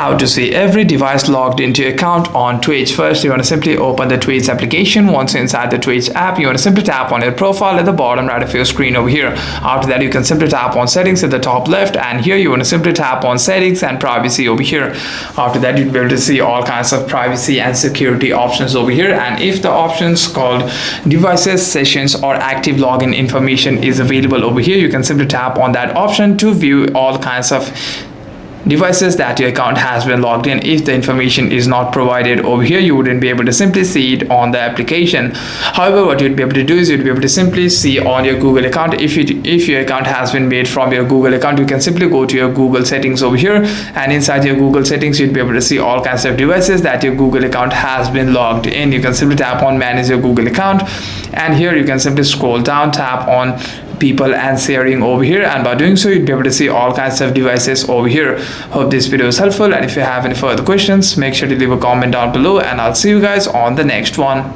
How to see every device logged into your account on Twitch. First, you want to simply open the Twitch application. Once you're inside the Twitch app, you want to simply tap on your profile at the bottom right of your screen over here. After that, you can simply tap on settings at the top left, and here you want to simply tap on settings and privacy over here. After that, you'll be able to see all kinds of privacy and security options over here, and if the options called devices, sessions or active login information is available over here, you can simply tap on that option to view all kinds of devices that your account has been logged in. If the information is not provided over here, you wouldn't be able to simply see it on the application. However, what you'd be able to do is you'd be able to simply see on your Google account. If your account has been made from your Google account, you can simply go to your Google settings over here, and inside your Google settings you'd be able to see all kinds of devices that your Google account has been logged in. You can simply tap on manage your Google account, and here you can simply scroll down, tap on people and sharing over here, and by doing so you'll be able to see all kinds of devices over here. Hope this video is helpful, and if you have any further questions, make sure to leave a comment down below, and I'll see you guys on the next one.